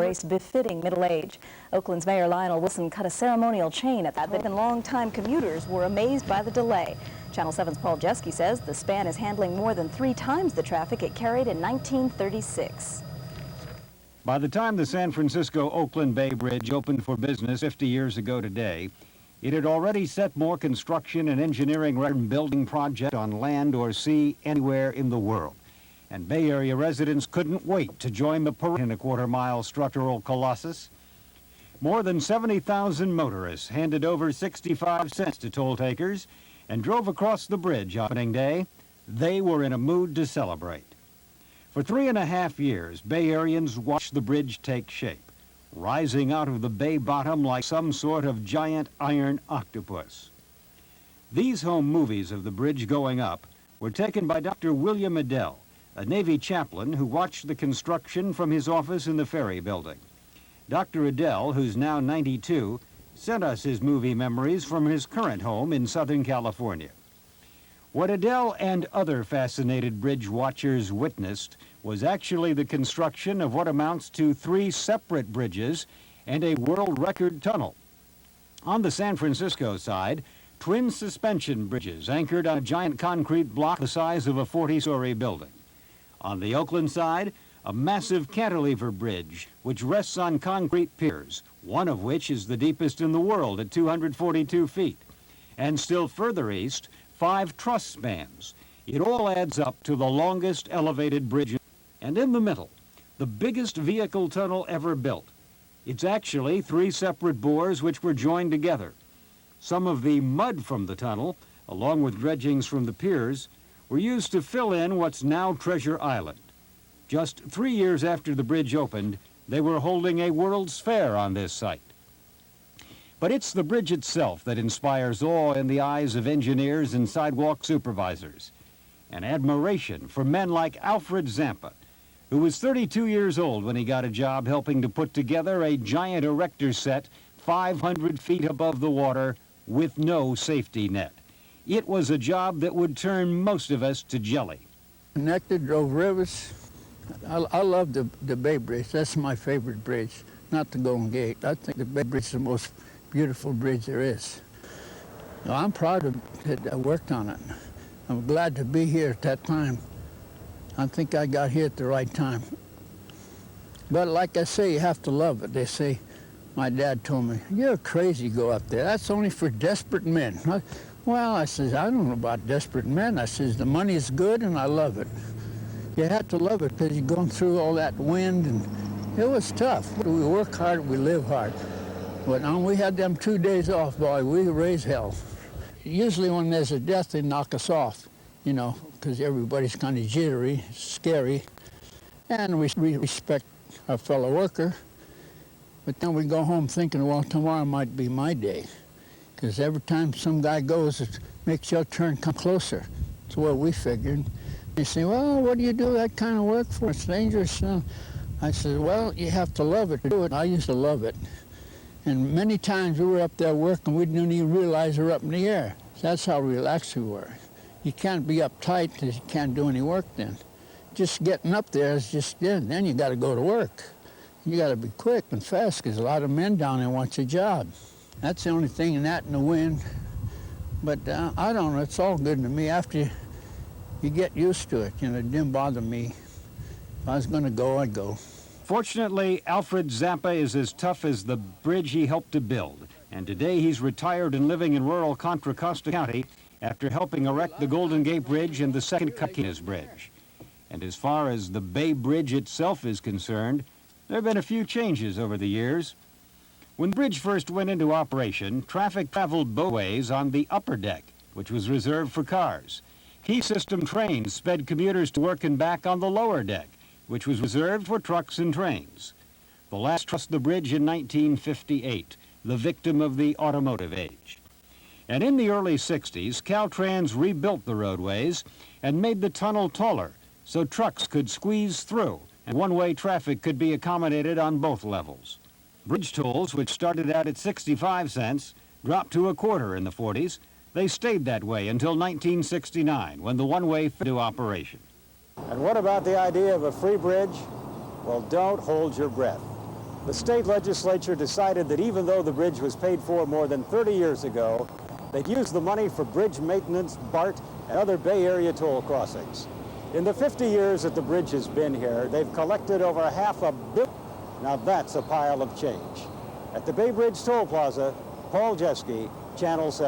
embraced befitting middle age. Oakland's Mayor Lionel Wilson cut a ceremonial chain at that, and longtime commuters were amazed by the delay. Channel 7's Paul Jeske says the span is handling more than 3 times the traffic it carried in 1936. By the time the San Francisco-Oakland Bay Bridge opened for business 50 years ago today, it had already set more construction and engineering record building project on land or sea anywhere in the world. And Bay Area residents couldn't wait to join the parade in a quarter-mile structural colossus. More than 70,000 motorists handed over 65 cents to toll takers and drove across the bridge opening day. They were in a mood to celebrate. For 3.5 years, Bay Areans watched the bridge take shape, rising out of the bay bottom like some sort of giant iron octopus. These home movies of the bridge going up were taken by Dr. William Edel, a Navy chaplain who watched the construction from his office in the Ferry Building. Dr. Edel, who's now 92, sent us his movie memories from his current home in Southern California. What Edel and other fascinated bridge watchers witnessed was actually the construction of what amounts to 3 separate bridges and a world record tunnel. On the San Francisco side, twin suspension bridges anchored on a giant concrete block the size of a 40-story building. On the Oakland side, a massive cantilever bridge which rests on concrete piers, one of which is the deepest in the world at 242 feet. And still further east, 5 truss spans. It all adds up to the longest elevated bridge. And in the middle, the biggest vehicle tunnel ever built. It's actually 3 separate bores which were joined together. Some of the mud from the tunnel, along with dredgings from the piers, were used to fill in what's now Treasure Island. Just 3 years after the bridge opened, they were holding a World's Fair on this site. But it's the bridge itself that inspires awe in the eyes of engineers and sidewalk supervisors, and admiration for men like Alfred Zampa, who was 32 years old when he got a job helping to put together a giant erector set 500 feet above the water with no safety net. It was a job that would turn most of us to jelly. Connected, drove rivers. I love the Bay Bridge. That's my favorite bridge, not the Golden Gate. I think the Bay Bridge is the most beautiful bridge there is. Now, I'm proud that I worked on it. I'm glad to be here at that time. I think I got here at the right time. But like I say, you have to love it. They say, my dad told me, you're crazy to go up there. That's only for desperate men. Well, I says, I don't know about desperate men. I says, the money is good and I love it. You have to love it because you're going through all that wind, and it was tough. We work hard, we live hard. But when we had them 2 days off, boy, we raised hell. Usually when there's a death, they knock us off, you know, because everybody's kind of jittery, scary, and we respect our fellow worker. But then we go home thinking, well, tomorrow might be my day, because every time some guy goes, it makes your turn come closer. That's what we figured. They say, well, what do you do that kind of work for? It's dangerous. I said, well, you have to love it to do it. I used to love it. And many times we were up there working, we didn't even realize we were up in the air. That's how relaxed we were. You can't be uptight because you can't do any work then. Just getting up there is just, then you got to go to work. You got to be quick and fast because a lot of men down there want your job. That's the only thing in that and the wind. But I don't know, it's all good to me. After you get used to it, you know, it didn't bother me. If I was going to go, I'd go. Fortunately, Alfred Zampa is as tough as the bridge he helped to build, and today he's retired and living in rural Contra Costa County after helping erect the Golden Gate Bridge and the second Carquinez Bridge. And as far as the Bay Bridge itself is concerned, there have been a few changes over the years. When the bridge first went into operation, traffic traveled both ways on the upper deck, which was reserved for cars. Key system trains sped commuters to work and back on the lower deck, which was reserved for trucks and trains. The last crossed the bridge in 1958, the victim of the automotive age. And in the early 60s, Caltrans rebuilt the roadways and made the tunnel taller so trucks could squeeze through and one-way traffic could be accommodated on both levels. Bridge tolls, which started out at 65 cents, dropped to a quarter in the 40s. They stayed that way until 1969, when the one-way went into operation. And what about the idea of a free bridge? Well, don't hold your breath. The state legislature decided that even though the bridge was paid for more than 30 years ago, they'd use the money for bridge maintenance, BART, and other Bay Area toll crossings. In the 50 years that the bridge has been here, they've collected over $500 million. Now that's a pile of change. At the Bay Bridge Toll Plaza, Paul Jeske, Channel 7.